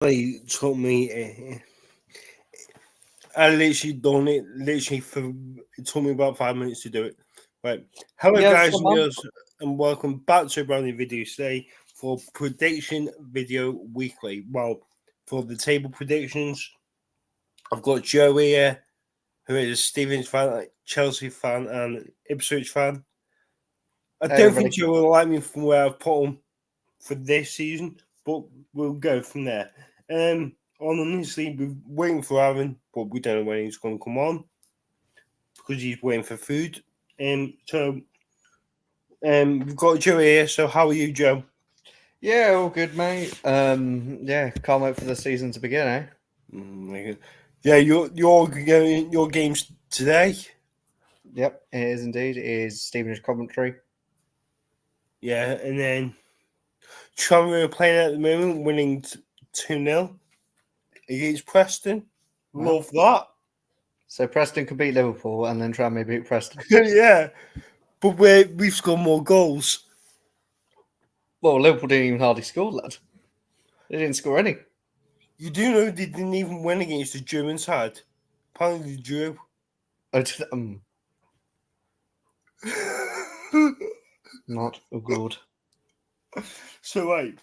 It took me. I literally done it. It took me about 5 minutes to do it. Right. Hello, Yes, guys so and man. girls, and welcome back to a brand new video today for Prediction Video Weekly. Well, for the table predictions, I've got Joe here, who is a Stevens fan, Chelsea fan, and Ipswich fan. I Hey, don't think everybody. Joe will like me from where I've put him for this season, but we'll go from there. Honestly, we're waiting for Aaron, but we don't know when he's going to come on because he's waiting for food. We've got Joe here. So, how are you, Joe? Yeah, all good, mate. Yeah, can't wait for the season to begin, eh? Yeah, your games today. Yep, it is indeed. It is Stevenage Coventry. Yeah, and then Tranmere playing at the moment, winning 2-0 against Preston. Wow. Love that. So Preston could beat Liverpool and then Tranmere beat Preston. Yeah, but we've scored more goals. Well, Liverpool didn't even hardly score, lad. They didn't score any. You do know they didn't even win against the German side. Apparently, they drew. Not good. So, right.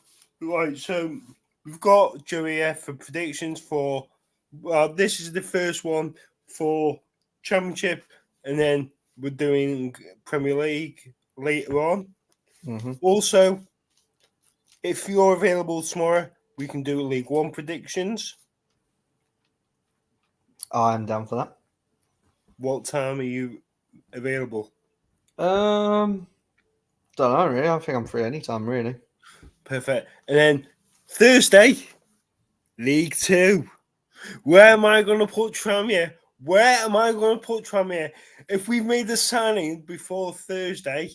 So we've got Joey F for predictions for. This is the first one for Championship, and then we're doing Premier League later on. Mm-hmm. Also, if you're available tomorrow, we can do League One predictions. I'm down for that. What time are you available? Don't know, really. I think I'm free anytime, really. Perfect. And then Thursday, League Two. Where am I going to put Tranmere? Where am I going to put Tranmere? If we've made the signing before Thursday,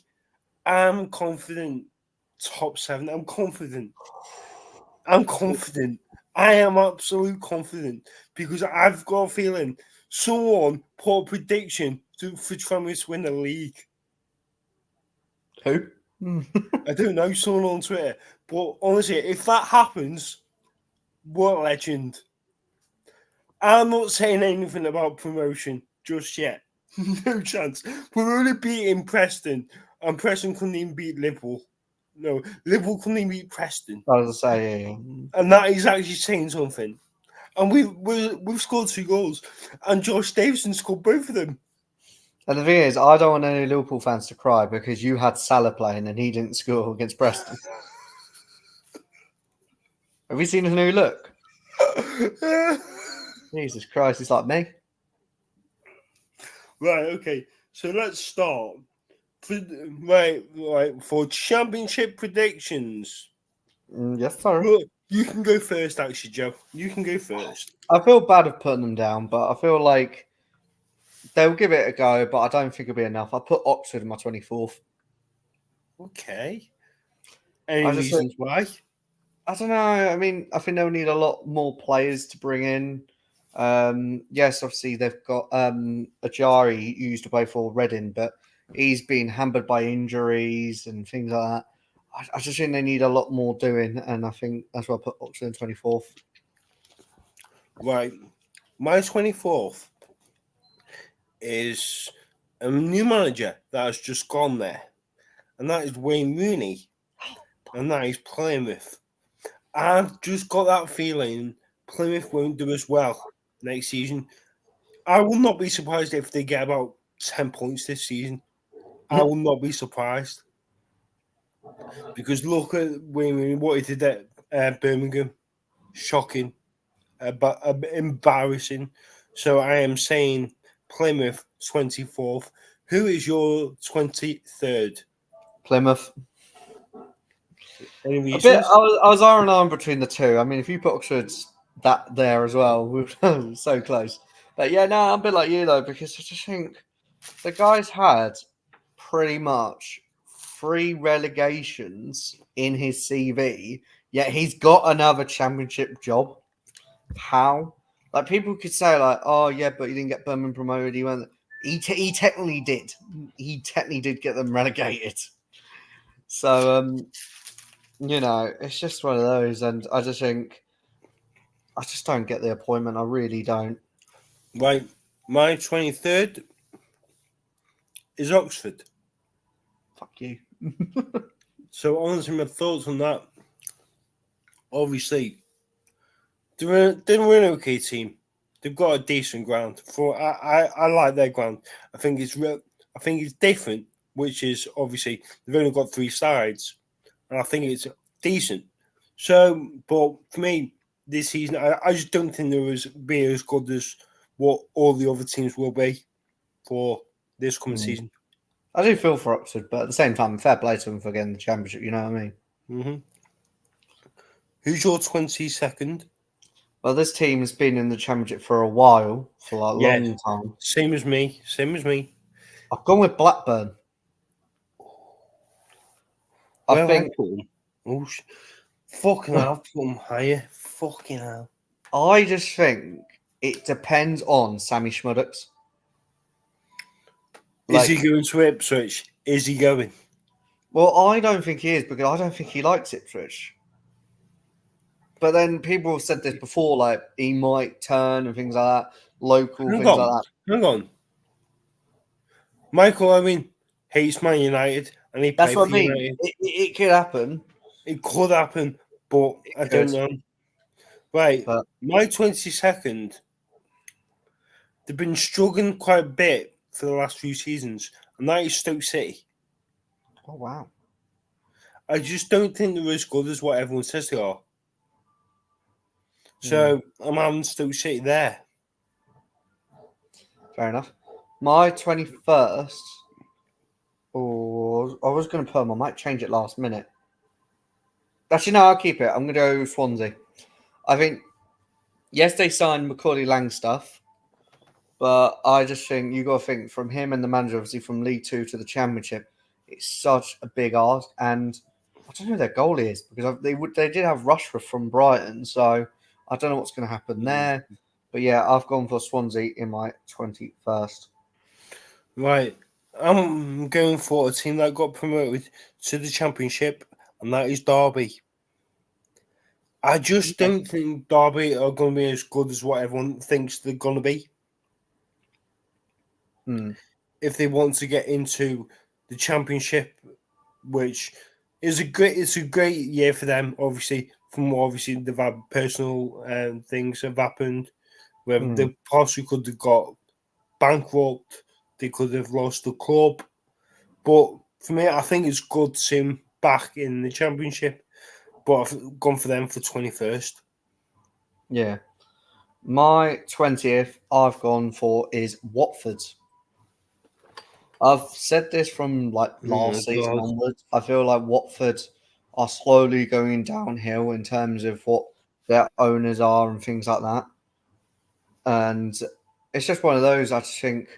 I'm confident. Top 7. I'm confident. I am absolute confident because I've got a feeling someone put a prediction for Tranmere to win the league. Who? I don't know, someone on Twitter. But honestly, if that happens, what a legend. I'm not saying anything about promotion just yet. No chance. We're only beating Preston, and Preston couldn't even beat Liverpool. No, Liverpool couldn't even beat Preston. I was gonna say, yeah. And that is actually saying something. And we've scored 2 goals, and Josh Davison scored both of them. And the thing is, I don't want any Liverpool fans to cry because you had Salah playing and he didn't score against Preston. Have you seen his new look? Jesus Christ, it's like me. Right, okay. So let's start. For championship predictions. Yes, sir. Look, you can go first, actually, Joe. You can go first. I feel bad of putting them down, but I feel like they'll give it a go, but I don't think it'll be enough. I put Oxford in my 24th. Okay. Any I just, reasons why? I don't know. I mean, I think they'll need a lot more players to bring in. Yes, obviously they've got Ajari who used to play for Reading, but he's been hampered by injuries and things like that. I just think they need a lot more doing, and I think that's why I put Oxford in 24th. Right. My 24th is a new manager that has just gone there, and that is Wayne Rooney, and that is Plymouth. I've just got that feeling Plymouth won't do as well next season. I will not be surprised if they get about 10 points this season. I will not be surprised. Because look at Wayne Rooney, what he did at Birmingham. Shocking. But embarrassing. So I am saying Plymouth 24th. Who is your 23rd? Plymouth. Any A bit. reasons? I was R&R between the two. I mean, if you put Oxford's that there as well, we're so close. But yeah, no, I'm a bit like you though because I just think the guy's had pretty much 3 relegations in his CV, yet he's got another championship job. How? Like people could say, like, oh yeah, but he didn't get Birmingham promoted. He went. He technically did. He technically did get them relegated. So you know, it's just one of those, and I just think I just don't get the appointment. I really don't. Right, my 23rd is Oxford. Fuck you. So honestly, my thoughts on that. Obviously, they're an okay team. They've got a decent ground. I like their ground. I think it's different, which is obviously they've only got 3 sides, and I think it's decent. So, but for me, this season, I just don't think there will be as good as what all the other teams will be for this coming season. I do feel for Oxford, but at the same time, fair play to them for getting the championship. You know what I mean? Mm-hmm. Who's your 22nd? Well, this team has been in the championship for a while, for like a long time. Same as me. I've gone with Blackburn. I think. Oh, fucking hell, I've put them higher. Fucking hell. I just think it depends on Sammy Schmuddocks. Is he going to Ipswich? Is he going? Well, I don't think he is because I don't think he likes Ipswich. But then people have said this before, like he might turn and things like that, like that. Hang on. Michael Owen hates Man United and he That's played what for I mean. United. It could happen. It could happen, but I don't know. Right, but my 22nd, they've been struggling quite a bit for the last few seasons, and that is Stoke City. Oh, wow. I just don't think they're as good as what everyone says they are. So I'm having Stoke City there. Fair enough. My 21st. Oh, I was going to put him. I might change it last minute. Actually, no, I'll keep it. I'm going to go Swansea. I think, yes, they signed Macaulay Langstaff, but I just think you got to think from him and the manager, obviously from League Two to the Championship, it's such a big ask. And I don't know who their goalie is because they did have Rushworth from Brighton, so I don't know what's going to happen there. But yeah, I've gone for Swansea in my 21st. Right. I'm going for a team that got promoted to the Championship, and that is Derby. I just don't think Derby are going to be as good as what everyone thinks they're going to be. If they want to get into the Championship, which is a great year for them, obviously, they've had personal things have happened where they possibly could have got bankrupt, they could have lost the club. But for me, I think it's good to see him back in the Championship. But I've gone for them for 21st. Yeah. My 20th I've gone for is Watford. I've said this from like last season onwards. I feel like Watford are slowly going downhill in terms of what their owners are and things like that. And it's just one of those, I just think,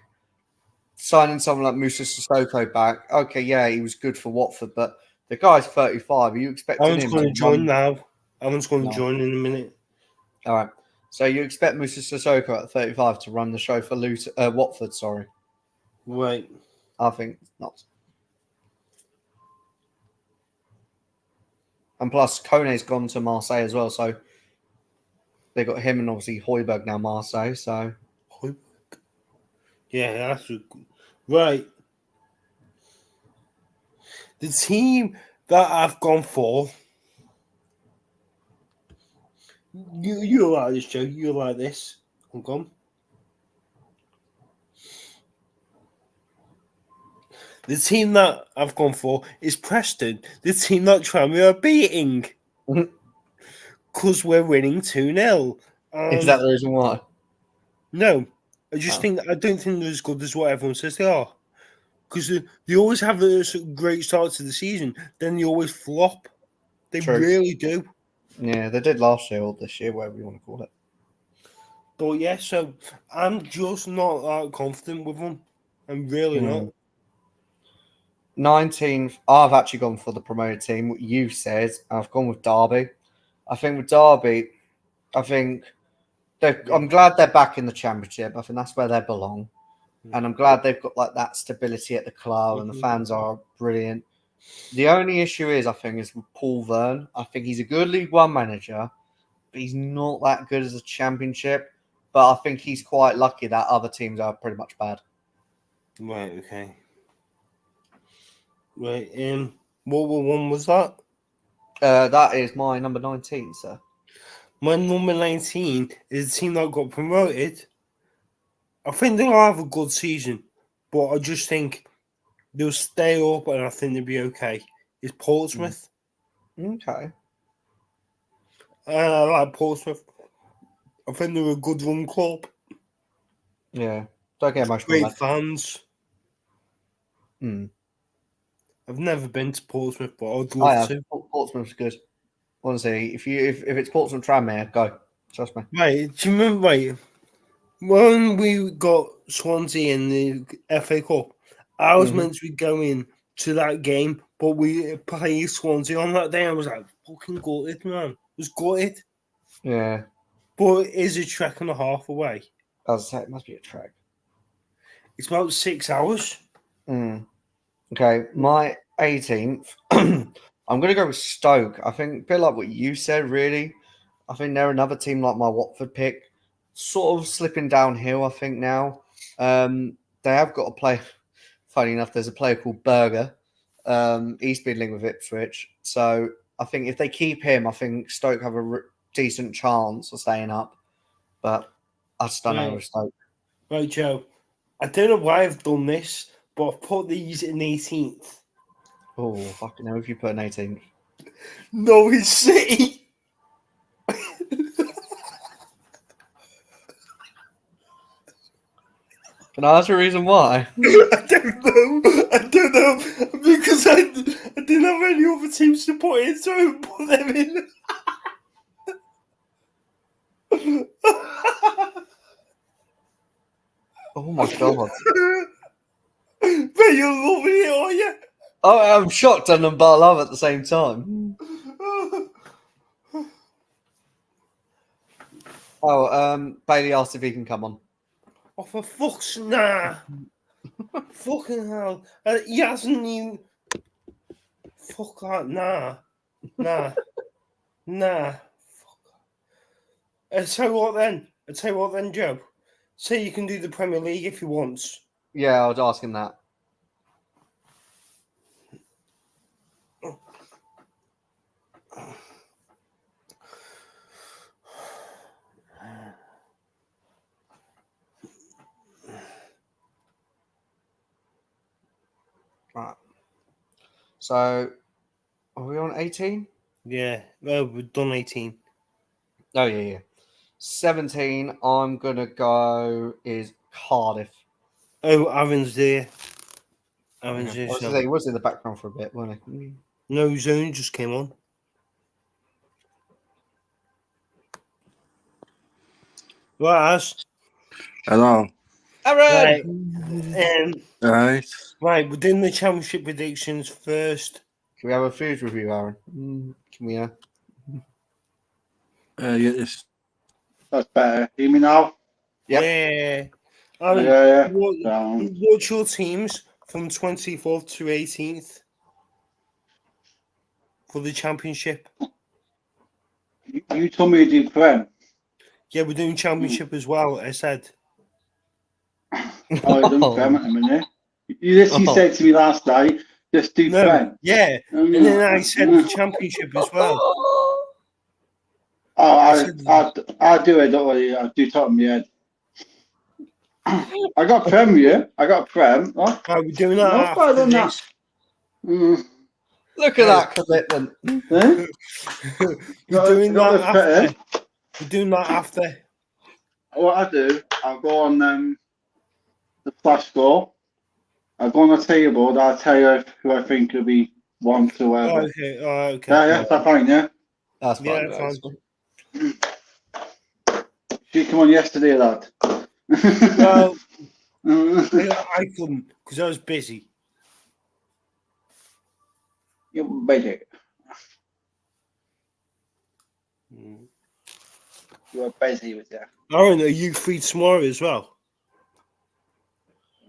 signing someone like Moussa Sissoko back, okay, yeah, he was good for Watford, but the guy's 35. Are you expecting him going to join now. Alan's going to join in a minute. All right. So you expect Moussa Sissoko at 35 to run the show for Watford, sorry. Right. I think not. And plus, Kone's gone to Marseille as well, so they got him and obviously Højbjerg now Marseille, so... Yeah, that's right. The team that I've gone for... You like this, Joe. You like this. I'm gone. The team that I've gone for is Preston. The team that Tranmere are beating. Because we're winning 2-0. Is that the reason why? No. I don't think they're as good as what everyone says they are. Because they always have a great start to the season. Then they always flop. They really do. Yeah, they did last year or this year, whatever you want to call it. But yeah, so I'm just not that confident with them. I'm really not. 19th, I've actually gone for the promoted team. What you said, I've gone with Derby. I think with Derby, I'm glad they're back in the Championship. I think that's where they belong. And I'm glad they've got like that stability at the club and the fans are brilliant. The only issue is, I think, is with Paul Verne. I think he's a good League One manager, he's not that good as a championship. But I think he's quite lucky that other teams are pretty much bad. Right, okay. Right, what one was that? That is my number 19, sir. My number 19 is the team that got promoted. I think they'll have a good season, but I just think they'll stay up and I think they'll be okay. It's Portsmouth. Okay. I like Portsmouth. I think they're a good run club. Yeah. Don't get emotional. Great Lad. fans. Hmm. I've never been to Portsmouth, but I'd I love have. to. Portsmouth's good. Honestly, if it's Portsmouth Tranmere, go. Trust me. Right, do you remember, when we got Swansea in the FA Cup, I was meant to be going to that game, but we played Swansea on that day. I was like, fucking gutted, man. I was gutted. Yeah. But it is a trek and a half away. As I say, it must be a trek. It's about 6 hours. Okay, my 18th. I'm going to go with Stoke. I think a bit like what you said, really. I think they're another team like my Watford pick. Sort of slipping downhill, I think, now. They have got a player. Funny enough, there's a player called Berger. He's been linked with Ipswich. So I think if they keep him, I think Stoke have a decent chance of staying up. But I just don't know with Stoke. Right, Joe. I don't know why I've done this, but I've put these in 18th. Oh, fucking hell, if you put an 18th. Norwich City. Can I ask a reason why? I don't know. Because I didn't have any other teams to put in, so I put them in. Oh my god. But you're loving it, are you? Oh, I'm shocked and but I love at the same time. Bailey asked if he can come on. Oh, for fuck's nah. Fucking hell. He hasn't even. Fuck that, nah. Fuck. I'll tell you what then, Joe. Say you can do the Premier League if you want. Yeah, I was asking that. Right. So, are we on 18? Yeah, well, we've done 18. Oh, yeah. 17, I'm going to go is Cardiff. Oh, Aaron's there. He was in the background for a bit, wasn't he? No, Zone just came on. Right, Ash. Hello. Aaron! Right. Right. Right, we're doing the championship predictions first. Can we have a food review, Aaron? Can we? Yeah, this. That's better. Hear me now? Yep. Yeah. Aaron, Yeah. what's your teams from 24th to 18th for the championship? You told me to do Prem. Yeah, we're doing championship as well, I said. Oh, I done Prem at a minute. You said to me last night, just do Prem. Yeah, and then I said the championship as well. Oh, I'll do it, don't worry. I'll do top of my head. I got Prem, yeah. I got Prem. Oh, Right, we're doing that no, better after than that. this. Look at that commitment. Eh? We're doing that after. Better. We're doing that after. What I do, I'll go on the flash score. I'll go on the table. I'll tell you who I think will be 1 to whatever. Okay, okay. Yeah, that's fine, yeah. That's fine. Yeah, guys. fine. She came on yesterday, lad. Well, I couldn't because I was busy. You're busy. You were busy with that. Aaron, are you free tomorrow as well?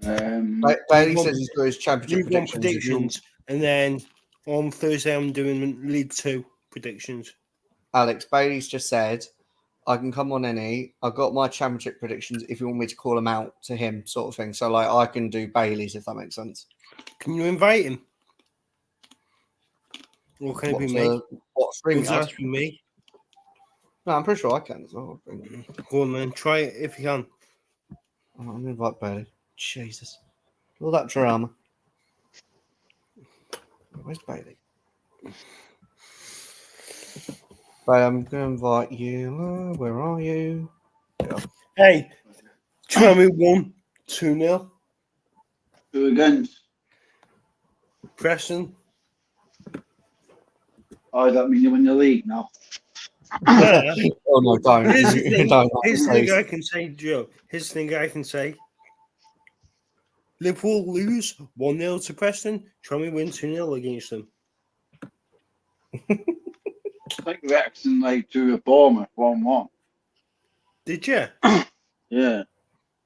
Bailey says he's got his championship League One predictions. predictions, and then on Thursday I'm doing League Two predictions. Alex Bailey's just said I can come on any. I've got my championship predictions if you want me to call them out to him, sort of thing. So, like, I can do Bailey's if that makes sense. Can you invite him? Or can it be me? What stream? Does it have to be me? No, I'm pretty sure I can as well. I think. Go on then, try it if you can. I'm gonna invite Bailey. Jesus, all that drama. Where's Bailey? Bailey, I'm gonna invite you. Where are you? Hey, try me 1-2-0. Who against? Preston. Oh, that mean you win the league now? Yeah. Oh no, don't. Here's the thing, Don't, here's the please. thing I can say, Joe. Here's the thing I can say. Liverpool lose 1-0 to Preston. Try me win 2-0 against them. I think Wrexham like drew a Bournemouth 1-1. Did you? Yeah.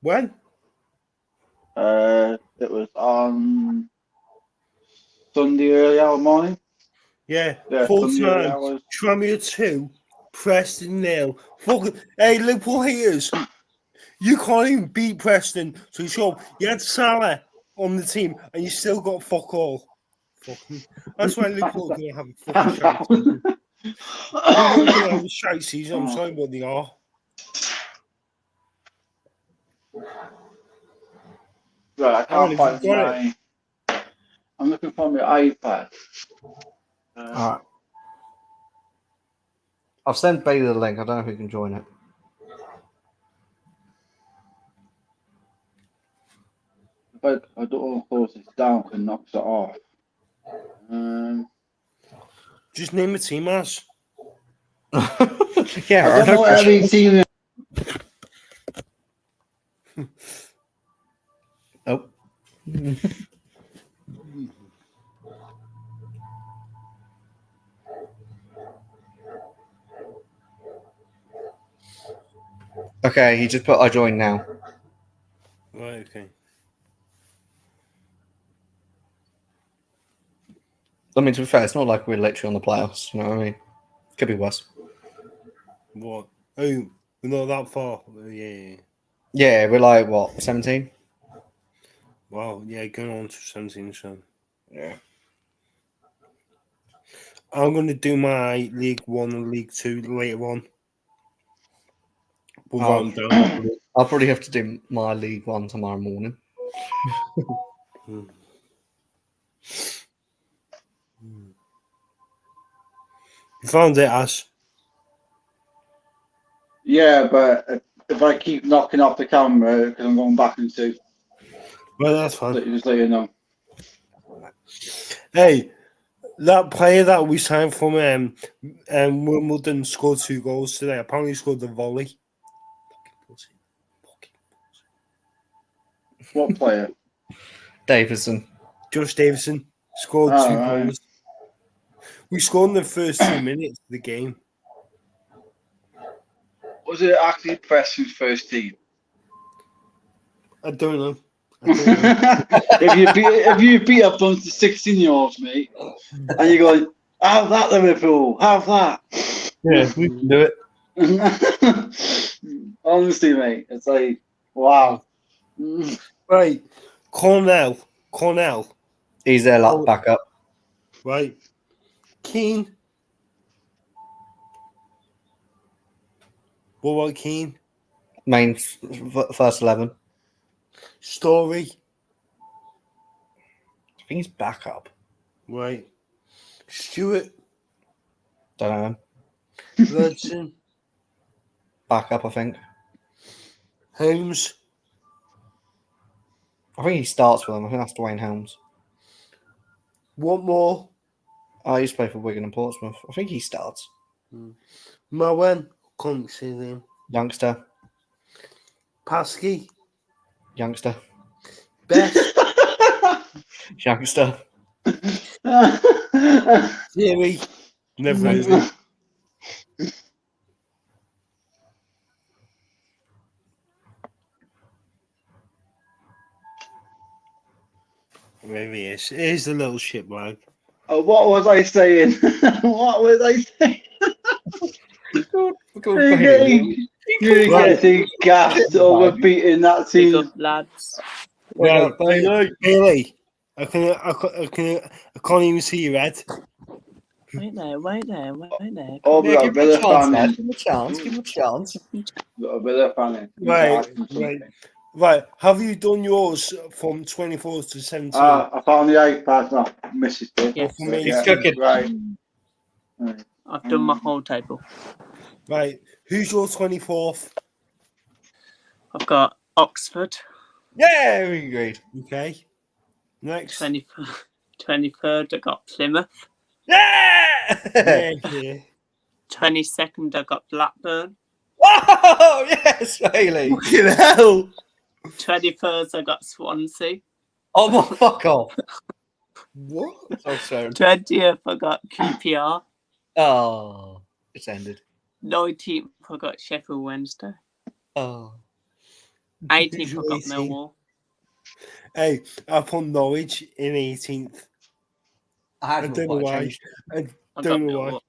When? It was on Sunday early hour morning. Yeah. Yeah, Full Sunday early time. hours. Tranmere 2. Preston 0. Fuck. Hey, Liverpool haters. You can't even beat Preston. So you show you had Salah on the team and you still got fuck all. Fucking. That's why Liverpool are going to have a fucking shite season. They're not going to have a shite season. I'm sorry, but they are. Right, I Aaron, can't have you got find my. I'm looking for my iPad. All right. I've sent Bailey the link. I don't know if he can join it. If I don't close this down, it knocks it off. Just name a team as. Yeah, I don't know every team. Oh. Okay, he just put I join now. Right, okay. I mean, to be fair, it's not like we're literally on the playoffs. You know what I mean? Could be worse. What? Oh, we're not that far. Yeah. Yeah, we're like, what, 17? Wow, yeah, going on to 17, so. Yeah. I'm going to do my League 1 and League 2 later on. But I'm down. I'll probably have to do my League 1 tomorrow morning. You found it, Ash? Yeah, but if I keep knocking off the camera because I'm going back into, Well, that's fine. just let you know. Hey, that player that we signed from Wimbledon scored 2 goals today. Apparently, he scored the volley. What player? Davison. Josh Davison scored 2 right. goals. We scored in the first 2 minutes of the game. Was it actually Preston's first team? I don't know. if you beat up on the 16-year-olds, mate, and you're going, have that Liverpool, have that. Yeah, we can do it. Honestly, mate, it's like, wow. Right, Cornell. He's there, like, back up. Right, Keane. What about Keane? Main first 11. Story. I think he's back up. Right. Stewart. Don't know him. Ludson. Back up, I think. Holmes. I think he starts with them. I think that's Dwayne Helms. What more? I used to play for Wigan and Portsmouth. I think he starts. Mowen. Can't see them. Youngster. Pasky. Youngster. Best. Youngster. Theory. Never heard of him. Maybe it's a little shitbag. What was I saying? What was I saying? You're getting gassed over beating that Big team. up, lads. Right, Bailey. Bailey, I can't even see your head. Wait there. Oh, we Yeah, got a give him bit a of chance, fanning. lad. Give him a chance. Give him a chance. Got a bit of fanning. Right. Have you done yours from 24 to 17? I found the iPad. No, Mrs. did. Yes. From 18? He's cooking. Right. I've done my whole table. Right. Who's your 24th? I've got Oxford. Yeah, we agreed. Okay. Next. 23rd, I got Plymouth. Yeah! Yeah. 22nd, I got Blackburn. Oh, yes, Bailey. Fucking hell. 21st, I got Swansea. Oh, my fuck off. What? So soon. 20th, I got QPR. Oh, it's ended. 19th, I got Sheffield Wednesday. Oh. 18th, I got 18th? Millwall. Hey, I put Norwich in 18th. I I don't know why. I I got don't know why. Millwall.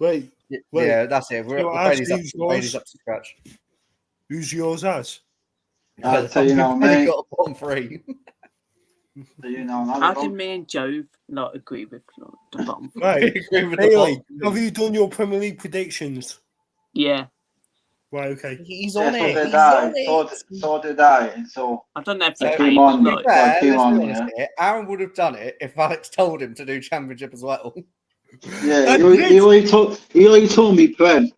Wait, wait. Yeah, that's it. So Bailey's Ashley's yours? up to scratch. Who's yours as? I'll tell you now, Bailey mate. got a bottom three. How did me and Joe not agree with the bottom? Right. Agree with the Bailey, bottom have three. you done your Premier League predictions? Yeah, Right, okay. He's Yeah, on so it. did He's I. on it. So did I. And so I don't know if So they came came on. like, Fair, came let's on, be honest yeah. here. Aaron would have done it if Alex told him to do Championship as well. yeah, I he only told me Prem.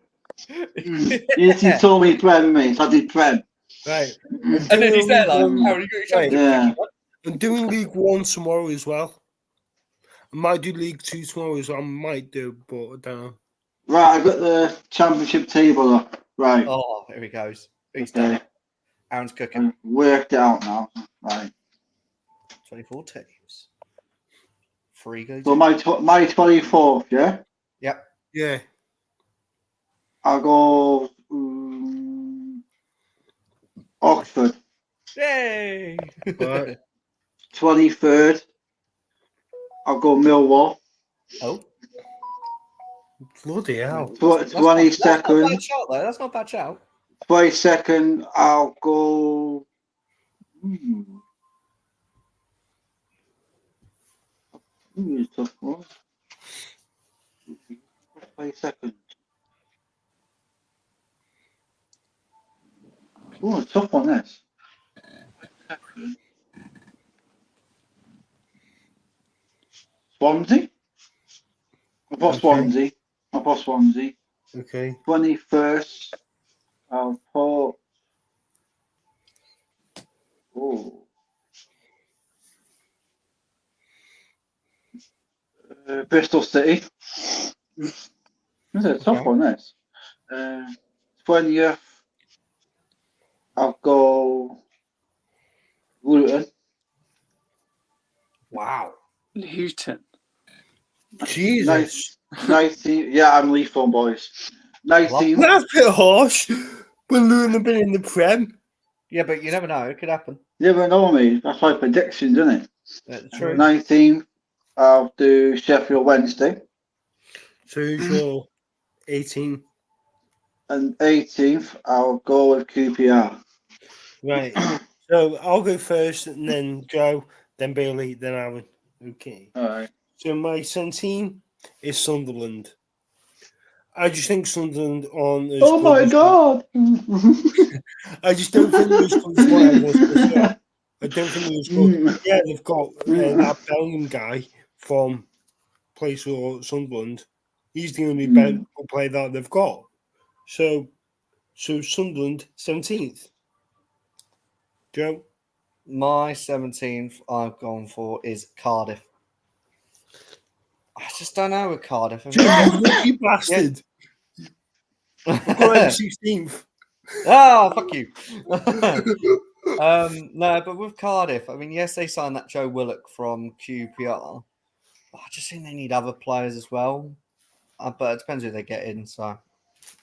Yes, he told me Prem, mate. I did Prem. Right. And then he's there like, Aaron, you got your Championship Yeah. prediction, right? I'm doing League 1 tomorrow as well. I might do League 2 tomorrow as well. I might do, but I don't know. Right, I got the championship table up. Right. Oh, here he goes. He's done Okay. it. Aaron's cooking. I've worked it out now. Right. 24 teams. 3 go. So my 24th, yeah? Yeah. I'll go Oxford. Yay! Right. 23rd, I'll go Millwall. Oh. Bloody hell. That's not a 22nd, bad shout, though. That's not a bad shout. 22nd, I'll go. It's a tough one. 22nd. Oh, a tough one, this. Swansea? I've got Okay. Swansea. I've got Swansea. Okay. 21st, I'll put. Oh. Bristol City. This is a tough Okay. one, this. 20th, I'll go Luton. Wow. Luton. Jesus. 19th, yeah, I'm Leafon, boys. 19th, That's a bit harsh. When Luton have been in the Prem. Yeah, but you never know. It could happen. you never know me. That's my predictions, isn't it? True. 19th, I'll do Sheffield Wednesday. So who's your 18? And 18th, I'll go with QPR. Right. So I'll go first, and then Joe, then Bailey, then Aaron. Okay. All right. So my 17 is Sunderland. I just think Sunderland on. As Oh good my as- God! I just don't think they're as good as what I was before. I don't think they're as good. Yeah, they've got that Bellingham guy from plays for Sunderland. He's the only better player that they've got. So Sunderland 17th. Joe. My 17th I've gone for is Cardiff. I just don't know with Cardiff. You bastard. I've got 16th. Oh, fuck you. No, but with Cardiff, I mean, yes, they signed that Joe Willock from QPR. But I just think they need other players as well. But it depends who they get in. So,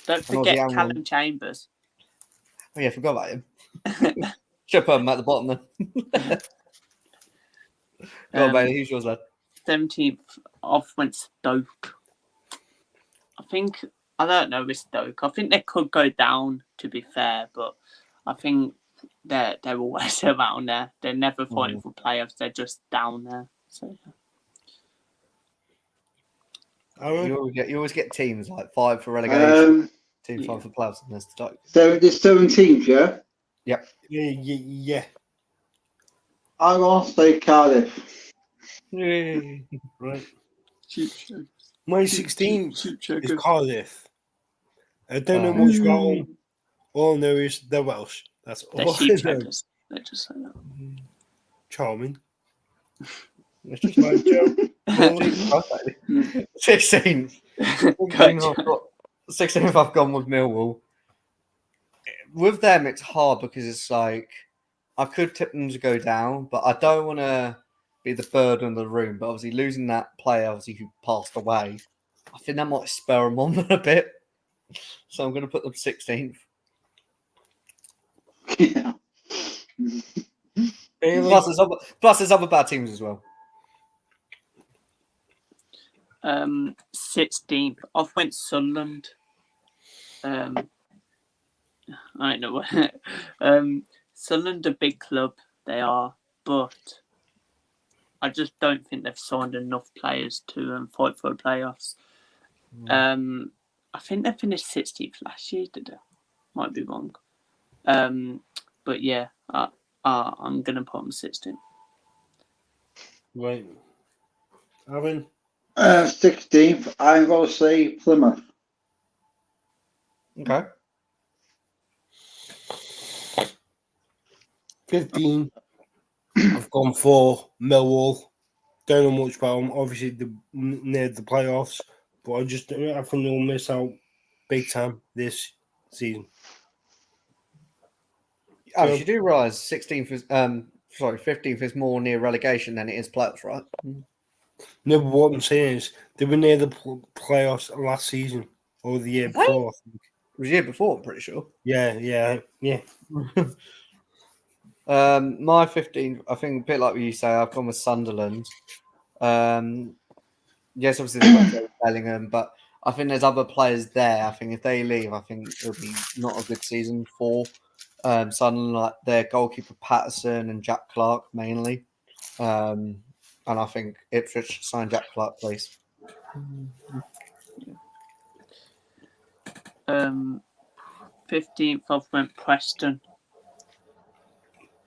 Don't And forget Ozzy Callum Allen. Chambers. oh yeah, forgot about him. Should put him at the bottom then. Go on, Bailey. Who's yours, lad? 17th, off went Stoke. I think I don't know with Stoke. I think they could go down, to be fair, but I think they're always around there. They're never fighting for playoffs. They're just down there. So Aaron? You always get teams like 5 for relegation, team yeah. 5 for playoffs, and there's Stoke. So there's 7 teams, yeah? Yeah. I'm going to say Cardiff. Right. Cheap show. My 16th Cheap show. is Cardiff. I don't know much about them. All I know is they're Welsh. That's They're all sheep I know. shaggers. They just say that. Charming. It's just Right, Joe. 16th. Good job. 16th, I've gone with Millwall. With them, it's hard because it's like I could tip them to go down, but I don't want to be the third in the room. But obviously, losing that player, obviously who passed away, I think that might spur them on a bit. So I'm going to put them 16th. Yeah. Plus, there's other bad teams as well. 16th. I've went Sunderland. I know. Sunderland a big club. They are, but I just don't think they've signed enough players to fight for the playoffs. I think they finished 60th last year. Did they? Might be wrong. But yeah, I'm gonna put them 16th. Right. Aaron? 16th, I'm going to say Plymouth. Okay. 15. I've gone for Millwall. Don't know much about them. Obviously, they're near the playoffs, but I think they'll miss out big time this season. Oh, So- you do realise 16th is 15th is more near relegation than it is playoffs, right? No, but what I'm saying is they were near the playoffs last season or the year What? before. I think. It was the year before, I'm pretty sure. Yeah. My 15th, I think a bit like what you say, I've gone with Sunderland. Yes, obviously they've got Joe Bellingham, but I think there's other players there. I think if they leave, I think it'll be not a good season for Sunderland, like their goalkeeper Patterson and Jack Clark mainly. And I think Ipswich should sign Jack Clark, please. 15th, I've went Preston.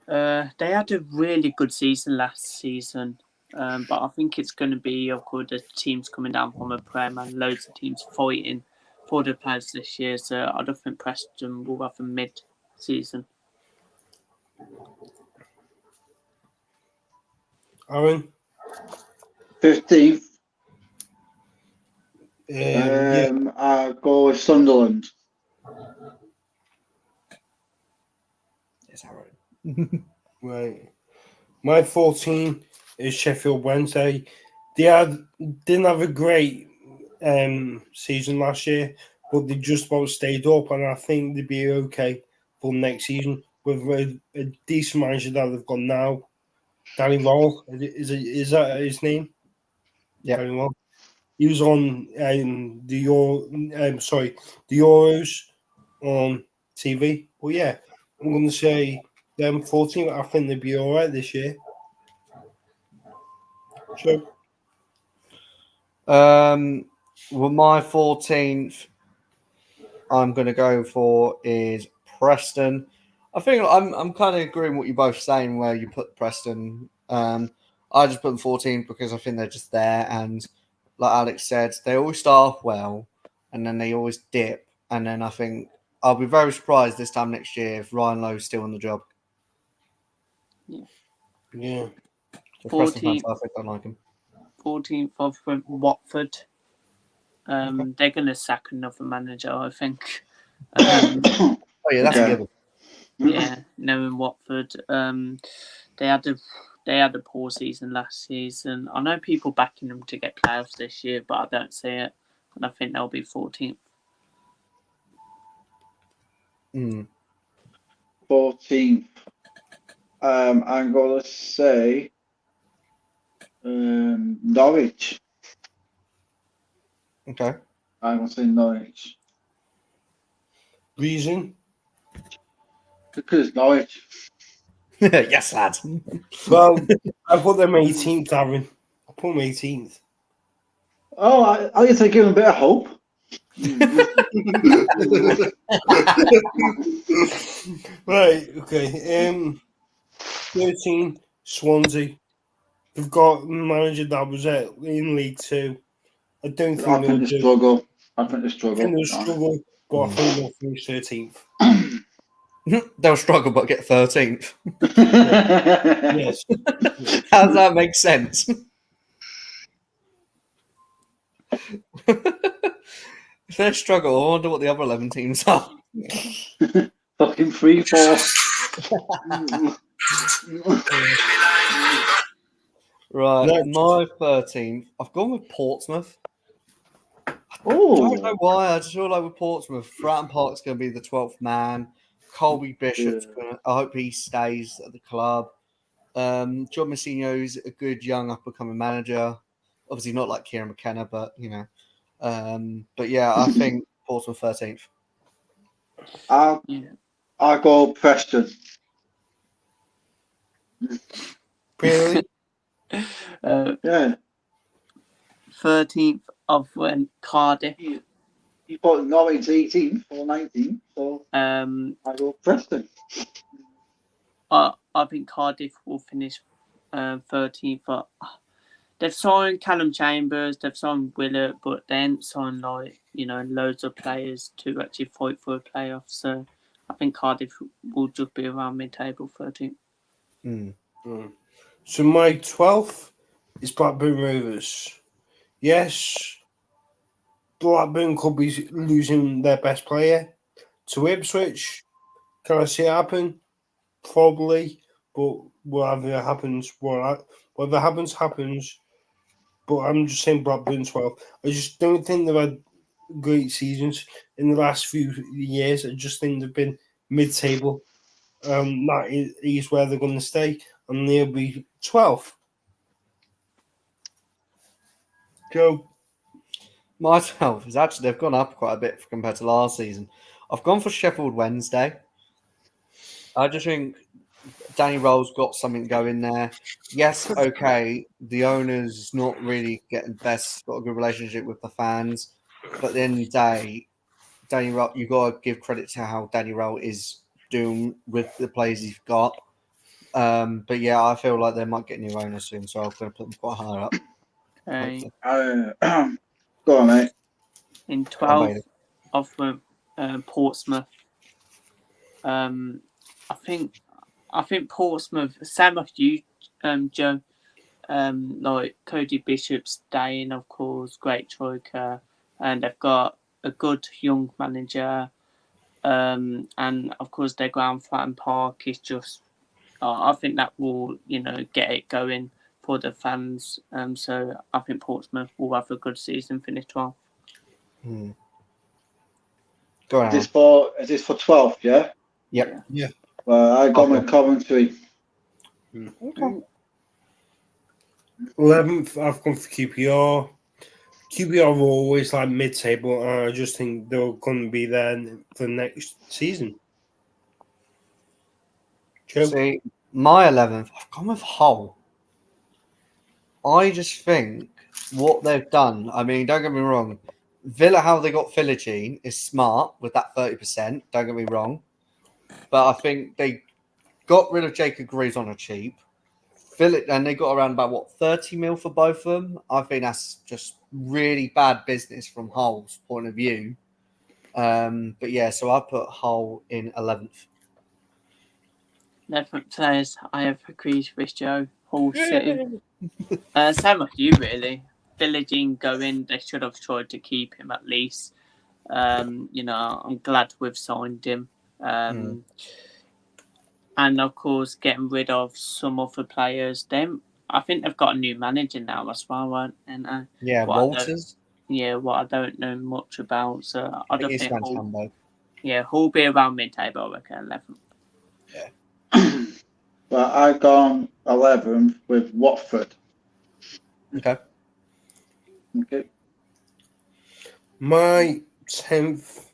They had a really good season last season, but I think it's going to be, of course, the teams coming down from a Prem and loads of teams fighting for the players this year. So I don't think Preston will have a mid-season. Aaron? 15th, Yeah. I'll go with Sunderland. Yes, Aaron. Right. My 14 is Sheffield Wednesday. They didn't have a great season last year, but they just about stayed up, and I think they'd be okay for next season with a decent manager that they've got now. Danny Roll, is that his name? Yeah. Danny Roll. He was on the Euros on TV. Well, yeah, I'm going to say them 14. I think they'd be all right this year. Sure. Well, my 14th, I'm going to go for is Preston. I think I'm kind of agreeing with what you're both saying, where you put Preston. I just put them 14th because I think they're just there, and like Alex said, they always start off well, and then they always dip, and then I think I'll be very surprised this time next year if Ryan Lowe's still on the job. Yeah. So Preston fans, 14th. I think I like him. 14th, I've went Watford. They're going to sack another manager, I think. Oh yeah, that's a Okay. given. Yeah, knowing Watford, they had a poor season last season. I know people backing them to get playoffs this year, but I don't see it, and I think they'll be 14th. 14th, I'm going to say Norwich. Okay. I'm going to say Norwich. Reason? Because Norwich. Yes, lad. Well, I put them 18th, Aaron. I put them 18th. Oh, I guess I give him a bit of hope. Right, okay. 13, Swansea. They've got a manager that was in League Two. I don't think I they'll think they do. struggle. I think they I struggle. think they'll struggle, but I think they'll finish 13th. They'll struggle but get 13th. Yes. How does that make sense? If they struggle, I wonder what the other 11 teams are. Fucking 3-4. Right, Next. my 13th. I've gone with Portsmouth. I don't know Oh, why. I just feel like with Portsmouth, Fratton Park's going to be the 12th man. Colby Bishop's Yeah. going to. I hope he stays at the club. John Messino's a good young up and coming manager. Obviously not like Kieran McKenna, but you know. But yeah, I think Portsmouth 13th. I'll go Preston. Really? Yeah. 13th, I've went Cardiff. You put Norwich 18th or 19th, so I go Preston. I think Cardiff will finish 13th, but they've signed Callum Chambers, they've signed Willett, but they ain't signed loads of players to actually fight for a playoff. So I think Cardiff will just be around mid-table 13th. So my 12th is Blackburn Rovers. Yes, Blackburn could be losing their best player to Ipswich. Can I see it happen? Probably, but whatever happens, happens. But I'm just saying Blackburn 12. I just don't think they've had great seasons in the last few years. I just think they've been mid-table. That is where they're going to stay, and they'll be 12th. Joe. My 12 is actually, they've gone up quite a bit compared to last season. I've gone for Sheffield Wednesday. I just think Danny Roll's got something going there. Yes, okay, the owner's not really getting best, got a good relationship with the fans. But at the end of the day, Danny Roll, you've got to give credit to how Danny Roll is doing with the players he's got. But yeah, I feel like they might get new owners soon, so I'm going to put them quite high up. Okay. Go on, mate. In 12th, I've went Portsmouth. I think Portsmouth, same with you, Joe. Like Cody Bishop staying, of course, great troika, and they've got a good young manager. And of course, their ground Fratton Park is just. I think that will, get it going for the fans. So I think Portsmouth will have a good season, finish 12th. Go on. Is this for 12th, yeah? Yep. Yeah. Well, I got my Coventry. Okay. 11th, I've gone for QPR. QPR were always like mid-table, and I just think they're going to be there for next season. Joe? See, my 11th, I've gone with Hull. I just think what they've done, I mean, don't get me wrong, Villa, how they got Philogene is smart with that 30%, don't get me wrong. But I think they got rid of Jacob Greaves on a cheap. And they got around about, 30 mil for both of them. I think that's just really bad business from Hull's point of view. But yeah, so I put Hull in 11th. 11th players, I have agreed with Joe. Hull City. Same with you, really. Philogene going, they should have tried to keep him at least. I'm glad we've signed him. And of course, getting rid of some other players. I think they've got a new manager now as well, right? And Walters. What I don't know much about. So I don't think Hull be around mid-table, I reckon, 11th. Yeah. Well, I've gone 11th with Watford. Okay. My 10th,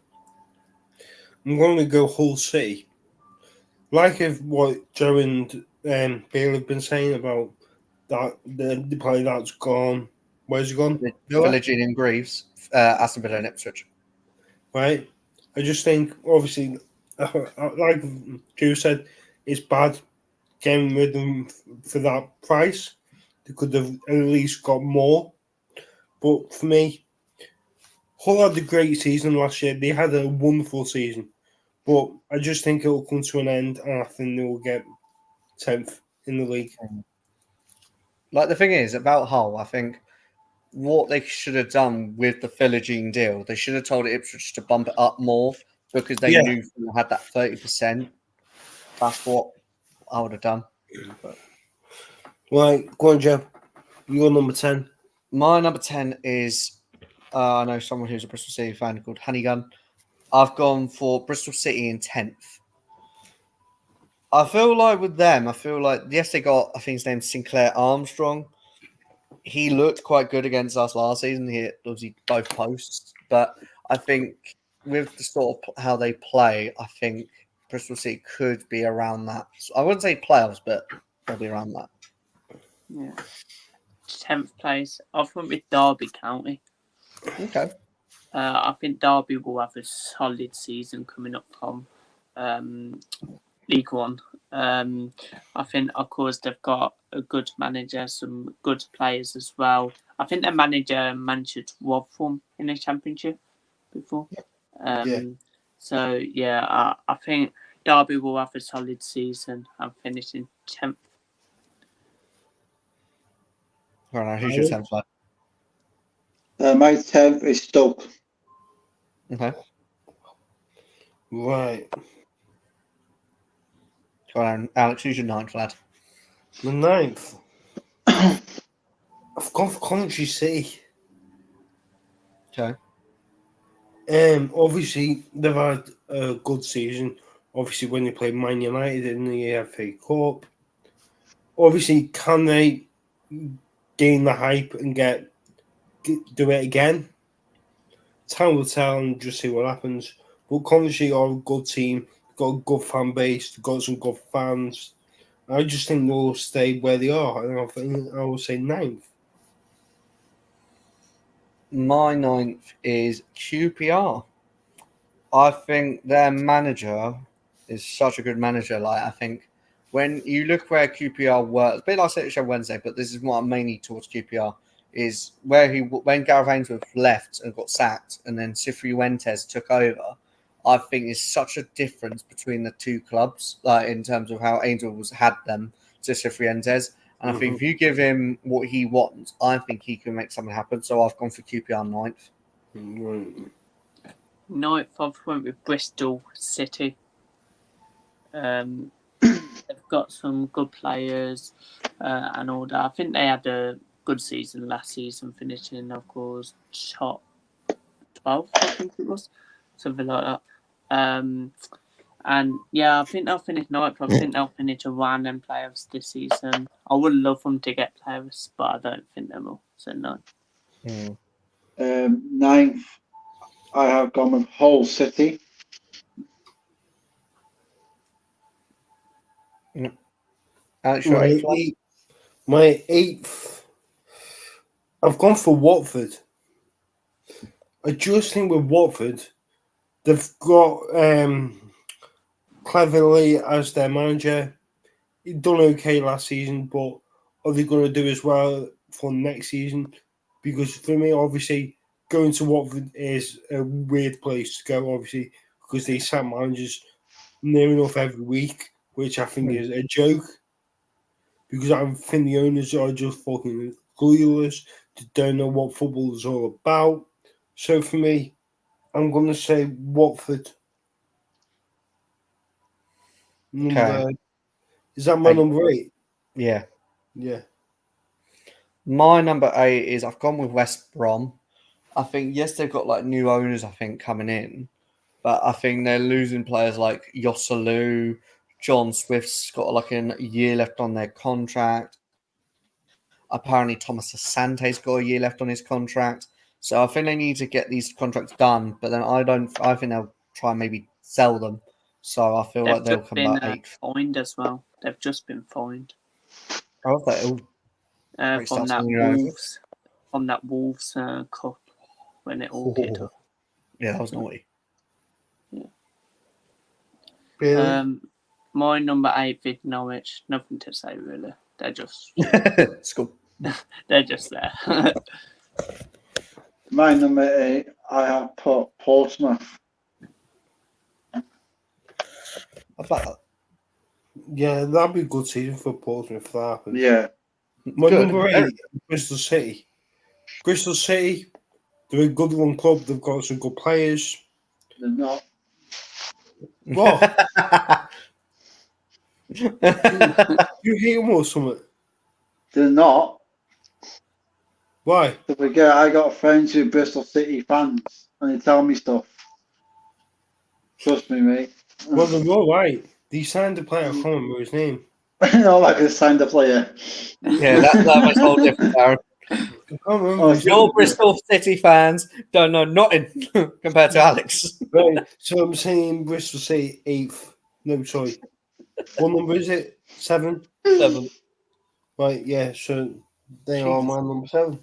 I'm going to go Hull City. Like if what Joe and Bale have been saying about that the player that's gone. Where's he gone? Villa? Villaging and Greaves, Aston Villa and Ipswich. Right. I just think, obviously, like Joe said, it's bad getting rid of them for that price. They could have at least got more. But for me, Hull had a great season last year. They had a wonderful season. But I just think it will come to an end, and I think they will get 10th in the league. Like the thing is about Hull, I think what they should have done with the Philogene deal, they should have told Ipswich to bump it up more because they Yeah. knew they had that 30%. That's what I would have done. Right, go on, Joe. You're number 10. My number 10 is I know someone who's a Bristol City fan called Honeygun. I've gone for Bristol City in 10th. I feel like with them, yes, they got, I think his name's Sinclair Armstrong. He looked quite good against us last season. He hit obviously both posts, but I think with the sort of how they play, I think Bristol City could be around that. I wouldn't say playoffs, but they'll be around that. Yeah. 10th place. I've went with Derby County. Okay. I think Derby will have a solid season coming up from League One. I think, of course, they've got a good manager, some good players as well. I think their manager managed Rotherham in the Championship before. So, yeah, I think Derby will have a solid season and finish in 10th. I don't know. Who's your 10th player? My 10th is Stoke. Okay. Right. Go on, Alex. Who's your 9th lad? The 9th. I've gone for Coventry City. Okay. Obviously, they've had a good season. Obviously, when they played Man United in the FA Cup. Obviously, can they gain the hype and do it again? Time will tell and just see what happens. But Coventry are a good team. Got a good fan base. Got some good fans. I just think they'll stay where they are. And I think I will say 9th. My 9th is QPR. I think their manager is such a good manager. Like, I think when you look where QPR were, a bit like I said on Wednesday, but this is what I'm mainly towards QPR, is when Gareth Ainsworth left and got sacked and then Cifuentes took over, I think there's such a difference between the two clubs, like in terms of how Ainsworth had them to Cifuentes. And I think if you give him what he wants, I think he can make something happen. So I've gone for QPR 9th. Right. 9th, I've went with Bristol City. They've got some good players and all that. I think they had a good season last season, finishing, of course, top 12, I think it was. Something like that. And yeah, I think they'll finish 9th. I think they'll finish around them playoffs this season. I would love them to get playoffs, but I don't think they will. So 9th. 9th, I have gone with Hull City. Alex, your 8th lad? My 8th, I've gone for Watford. I just think with Watford, they've got Cleverly as their manager. He done okay last season, but are they going to do as well for next season? Because for me, obviously, going to Watford is a weird place to go, obviously, because they sack managers near enough every week, which I think is a joke. Because I think the owners are just fucking clueless. They don't know what football is all about. So for me, I'm going to say Watford. Is that my number 8? Yeah. Yeah. My number 8 is I've gone with West Brom. I think, yes, they've got like new owners, I think, coming in. But I think they're losing players like Yosselu. John Swift's got like a year left on their contract. Apparently, Thomas Asante's got a year left on his contract. So I think they need to get these contracts done. But then I think they'll try and maybe sell them. So I feel They've like they'll just come been about 8th. fined as well. They've just been fined Oh, they all Great from stats that from United. Wolves cup when it all kicked off. Yeah, that was naughty. Really? My number 8 with Norwich. Nothing to say really. They're just School. they're just there. My number 8, I have put Portsmouth. About Yeah, that'd be a good season for Portsmouth if that happens. Yeah. My Good. number 8, Bristol City. Bristol City, they're a good run club. They've got some good players. They're not. What? You hate them or something? They're not. Why? Don't forget, I got friends who are Bristol City fans, and they tell me stuff. Trust me, mate. Well, they're all right. They signed a player. I can't remember his name. Not like a signed a player. Yeah, that makes a whole difference, Aaron. I can't remember Oh, his Your name. Bristol City fans don't know nothing compared to Alex. Right, so I'm saying Bristol City 8th. No, sorry. What number is it? 7? 7. Right, yeah, so they are my number 7.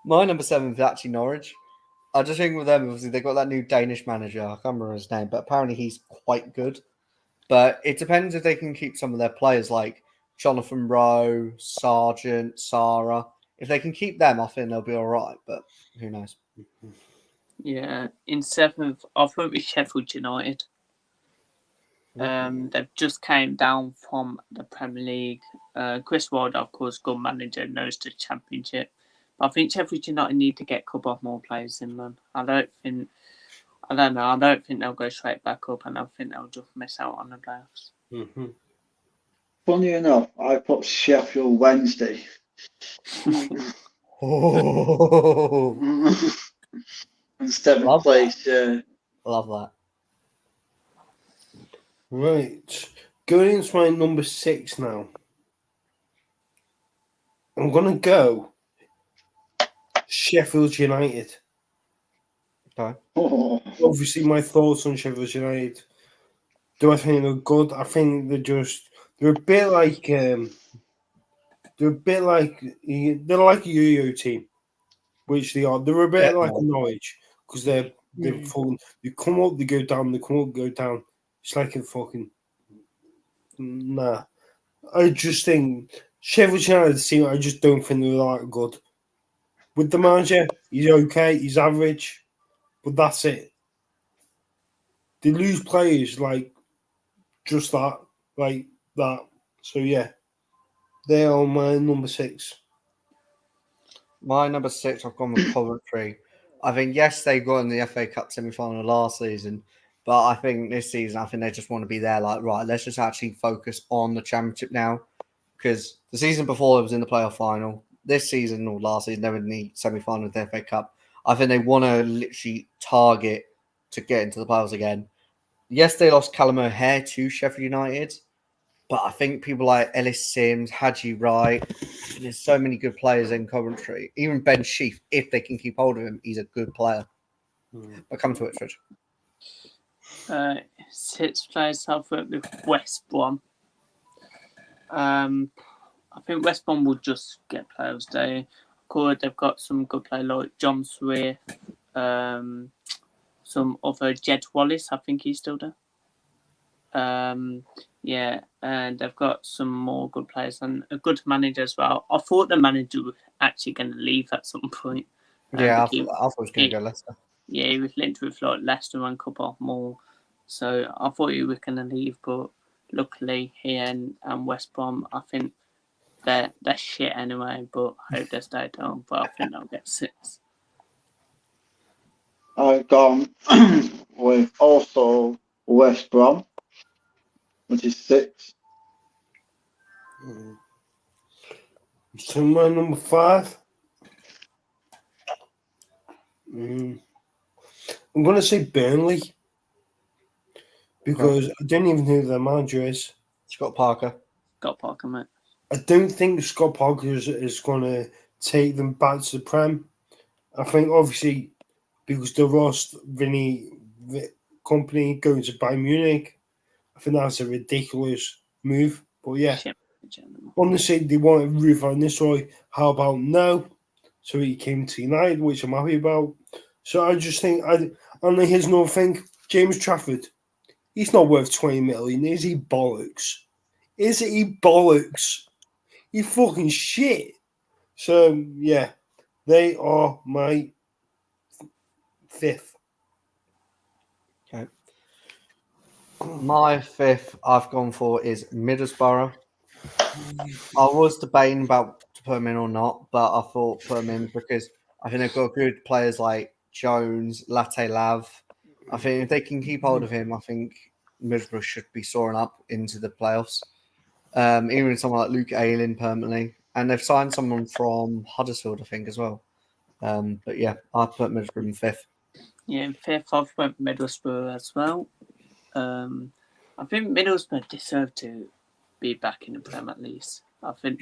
My number 7 is actually Norwich. I just think with them, obviously, they've got that new Danish manager. I can't remember his name, but apparently he's quite good. But it depends if they can keep some of their players like Jonathan Rowe, Sargent, Sarah. If they can keep them, I think they'll be all right. But who knows? Yeah, in 7th, I thought with Sheffield United. They've just came down from the Premier League. Chris Wilder, of course, good manager, knows the Championship. But I think Sheffield United need to get a couple of more players in, man. I don't think they'll go straight back up, and I think they'll just miss out on the playoffs. Mm-hmm. Funny enough, I put Sheffield Wednesday. Oh, In 7th Love place, yeah. love that. Right, going into my number 6 now. I'm going to go Sheffield United. Okay. Oh, Obviously, my thoughts on Sheffield United. Do I think they're good? I think they're a bit like they're like a yo-yo team, which they are. They're a bit like Norwich because they're full. They come up, they go down. They come up, go down. It's like a fucking nah. I just think Sheffield United team. I just don't think they're that good. With the manager, he's okay. He's average, but that's it. They lose players like just that, like that. So yeah, they are my number 6. My number 6, I've gone with Coventry. I think, yes, they got in the FA Cup semi-final last season, but I think this season, I think they just want to be there. Like, right, let's just actually focus on the Championship now, because the season before it was in the playoff final. This season or last season, they were in the semi-final of the FA Cup. I think they want to literally target to get into the playoffs again. Yes, they lost Callum O'Hare to Sheffield United, but I think people like Ellis Sims, Haji Wright, there's so many good players in Coventry. Even Ben Sheaf, if they can keep hold of him, he's a good player. But come to Ipswich. 6th place, I've worked with West Brom. I think West Brom will just get players. They've got some good players like John Swift, some other Jed Wallace. I think he's still there. Yeah, and they've got some more good players and a good manager as well. I thought the manager was actually going to leave at some point. Yeah, I thought he was going to go Leicester. Yeah, he was linked with like Leicester and a couple more. So I thought he was going to leave, but luckily he and West Brom, I think they're shit anyway, but I hope they stay down. But I think they'll get 6. I've gone with also West Brom, which is 6. So my number 5. I'm going to say Burnley because I don't even know who their manager is. Scott Parker. Got Parker, mate. I don't think Scott Parker is going to take them back to the Prem. I think obviously because they lost Vinny company going to Bayern Munich. I think that's a ridiculous move. But yeah, Shit, gentlemen. honestly, they wanted Ruud van Nistelrooy. How about no? So he came to United, which I'm happy about. So I just think, and here's another thing, James Trafford, he's not worth 20 million, is he bollocks? Is he bollocks? He fucking shit. So yeah, they are my fifth. My fifth I've gone for is Middlesbrough. I was debating about to put them in or not, but I thought put them in because I think they've got good players like Jones, Latte Lav. I think if they can keep hold of him, I think Middlesbrough should be soaring up into the playoffs. Even someone like Luke Ayling permanently. And they've signed someone from Huddersfield, I think, as well. But yeah, I put Middlesbrough in fifth. Yeah, in fifth, I've went Middlesbrough as well. I think Middlesbrough deserve to be back in the Prem at least. I think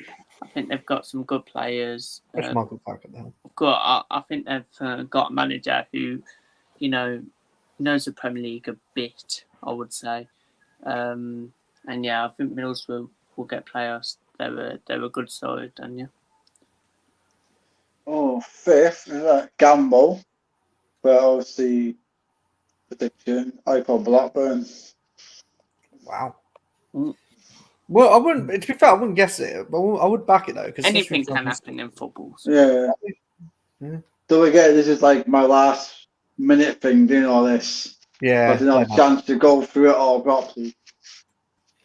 they've got some good players. Where's Michael Carrick now? I think they've got a manager who, knows the Premier League a bit, I would say. And yeah, I think Middlesbrough will get playoffs. They're a good side, and yeah. Oh, fifth is that gamble, but obviously prediction. I call Blackburn. Wow. Mm. Well, I wouldn't. To be fair, I wouldn't guess it, but I would back it though. Because Anything can happen in football. So. Yeah. Yeah. Don't forget, this is like my last minute thing doing all this. Yeah, I didn't have a chance to go through it all properly.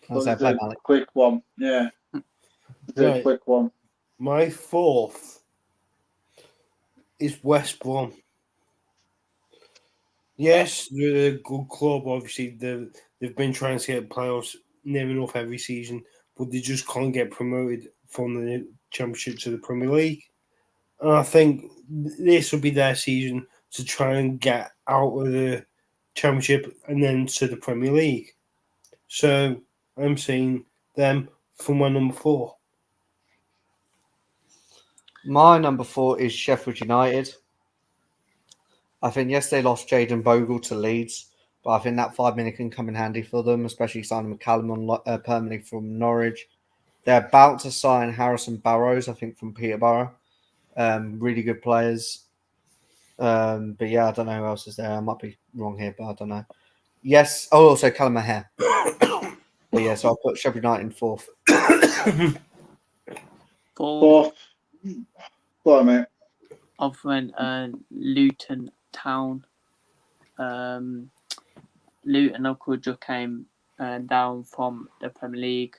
So it's a quick one. Yeah. It's a Right. quick one. My fourth is West Brom. Yes, they're a good club. Obviously, they've been trying to get playoffs near enough every season, but they just can't get promoted from the Championship to the Premier League. And I think this will be their season to try and get out of the Championship and then to the Premier League. So I'm saying them for my number 4. My number 4 is Sheffield United. I think, yes, they lost Jayden Bogle to Leeds, but I think that 5 million can come in handy for them, especially signing McCallum on permanently from Norwich. They're about to sign Harrison Barrows, I think, from Peterborough. Really good players. But yeah, I don't know who else is there. I might be wrong here, but I don't know. Yes. Oh, also Callum Maher. But yeah, so I'll put Sheffield United in fourth. Fourth. Go on, mate. I've went Luton Town. Luton, of course, just came down from the Premier League.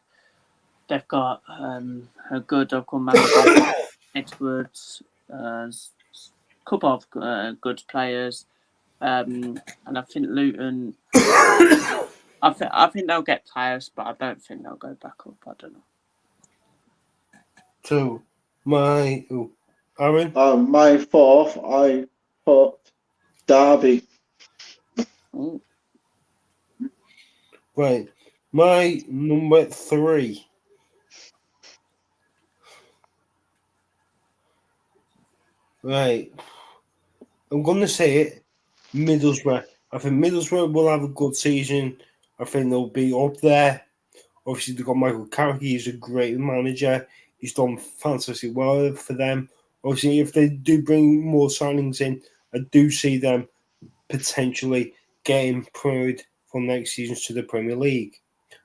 They've got a good, of course, manager, Edwards, couple of good players, and I think Luton. I think they'll get players, but I don't think they'll go back up. I don't know. So my Aaron. My fourth, I put Derby. Ooh. Right. My number 3. Right. I'm going to say it. Middlesbrough. I think Middlesbrough will have a good season. I think they'll be up there. Obviously, they've got Michael Carrick. He's a great manager. He's done fantastic well for them. Obviously, if they do bring more signings in, I do see them potentially getting promoted from next season to the Premier League.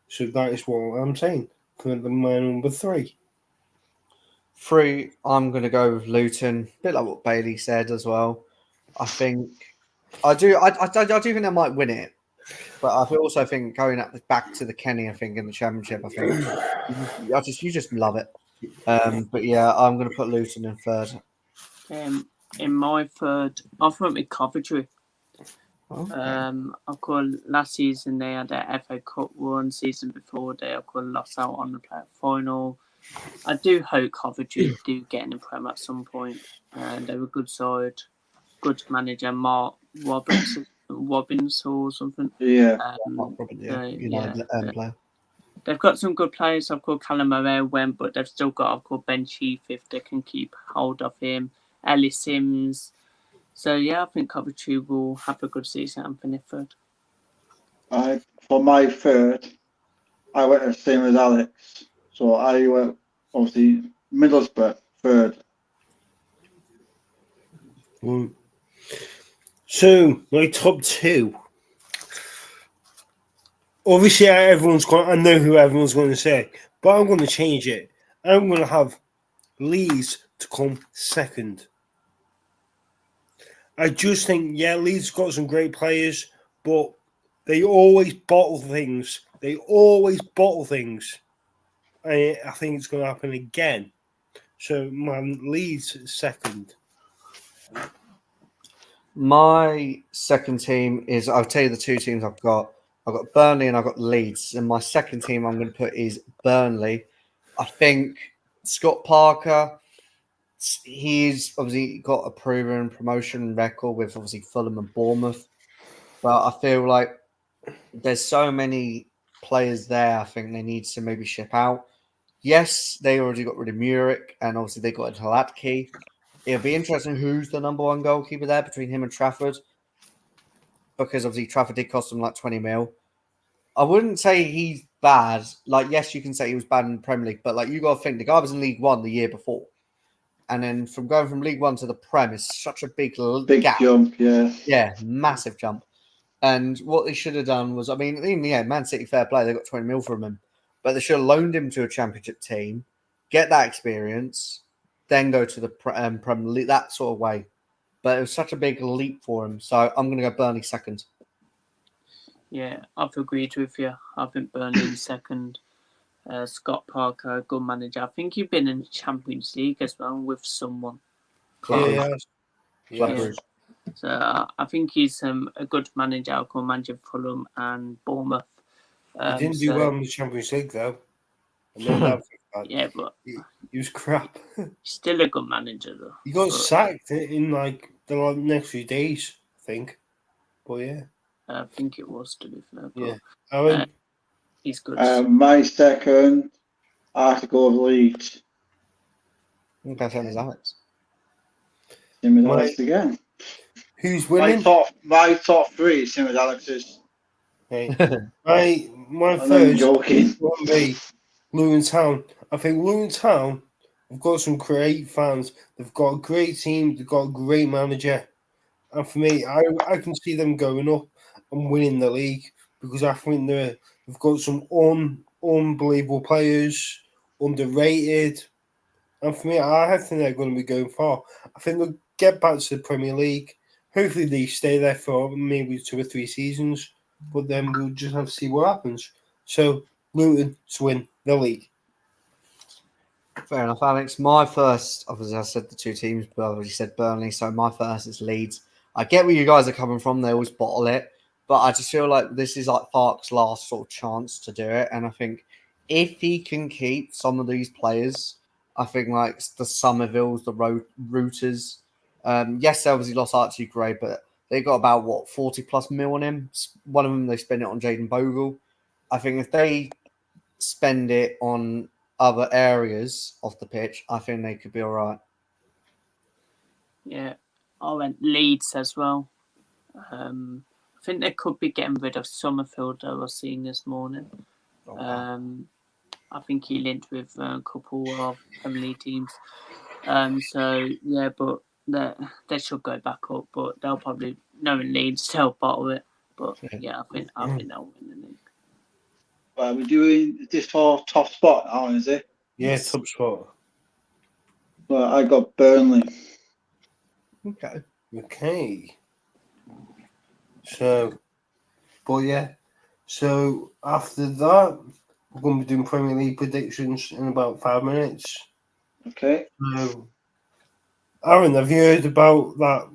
So that is what I'm saying for my number 3. 3, I'm going to go with Luton. A bit like what Bailey said as well. I think I do think they might win it, but I also think going back to the Kenny, I think in the Championship, I think you just love it. But yeah, I'm going to put Luton in third. In my third, I've went with Coventry. Okay. Of course, last season they had their FA Cup run. Season before they, of course, lost out on the playoff final. I do hope Coventry do get in the Prem at some point. They're a good side, good manager, Mark Robbins or something. Yeah. Player. They've got some good players. Of course, Callum Moret went, but they've still got, of course, Ben Chief if they can keep hold of him. Ellis Sims. So yeah, I think Coventry will have a good season and finish third. For my third, I went the same as Alex. So I went obviously Middlesbrough third. So my top two. Obviously, everyone's going. I know who everyone's going to say, but I'm going to change it. I'm going to have Leeds to come second. I just think, yeah, Leeds got some great players, but they always bottle things. And I think it's going to happen again. So, man, Leeds second. My second team is, I'll tell you the two teams I've got. I've got Burnley and I've got Leeds. And my second team I'm going to put is Burnley. I think Scott Parker, he's obviously got a proven promotion record with obviously Fulham and Bournemouth. But I feel like there's so many players there, I think they need to maybe ship out. Yes, they already got rid of Muric and obviously they got Halatki. It'll be interesting who's the number one goalkeeper there between him and Trafford. Because obviously Trafford did cost him like 20 mil. I wouldn't say he's bad. Like, yes, you can say he was bad in the Premier League, but like you got to think the guy was in League One the year before. And then from going from League One to the Prem is such a big gap. Jump, yeah. Yeah, massive jump. And what they should have done was, I mean, in the end, Man City, fair play, they got 20 mil from him. But they should have loaned him to a championship team, get that experience, then go to the Premier League, that sort of way. But it was such a big leap for him. So I'm going to go Burnley second. Yeah, I've agreed with you. I think Burnley second. Scott Parker, good manager. I think you've been in the Champions League as well with someone. Yeah. So I think he's a good manager. Good manager for Fulham and Bournemouth. He didn't do well in the Champions League, though. Yeah, but he was crap. He's still a good manager, though. He got sacked in like the next few days, I think. But yeah, I think it was, to be fair. But, yeah, I mean, he's good. My second, I have to go with Leeds. I think same as Alex. Same as Alex again. Who's winning? My top three, same as Alex's. Hey, my third joking. Won't be Luton Town. I think Luton Town have got some great fans. They've got a great team. They've got a great manager. And for me, I can see them going up and winning the league because I think they've got some unbelievable players, underrated. And for me, I think they're going to be going far. I think they'll get back to the Premier League. Hopefully, they stay there for maybe 2 or 3 seasons. But then we'll just have to see what happens. So, Luton to win the league. Fair enough, Alex. My first, obviously, I said the two teams, but I already said Burnley. So my first is Leeds. I get where you guys are coming from. They always bottle it. But I just feel like this is like Farke's last sort of chance to do it. And I think if he can keep some of these players, I think like the Somervilles, the Routers. Yes, they obviously lost Archie Gray, but they got about, 40 plus mil on him. One of them, they spend it on Jaden Bogle. I think if they spend it on other areas of the pitch, I think they could be all right. Yeah, I went Leeds as well. I think they could be getting rid of Summerfield, I was seeing this morning. Oh, wow. I think he linked with a couple of Premier League teams. So, yeah, but they should go back up, but they'll probably, knowing Leeds, they'll bottle it. But, yeah, I think they'll win the league. Well, we're doing this for top spot now, is it? Yeah, top spot. Well, I got Burnley. Okay. So, but yeah. So, after that, we're going to be doing Premier League predictions in about 5 minutes. Okay. So, Aaron, have you heard about that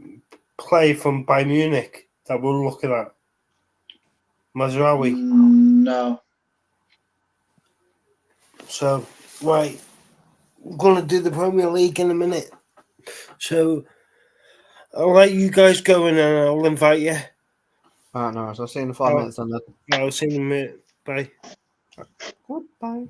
play from Bayern Munich that we're looking at? Mazraoui. No. So, right, we're going to do the Premier League in a minute. So, I'll let you guys go and I'll invite you. All right, no, I'll see you in 5 minutes. I'll see you in a minute. Bye. Goodbye.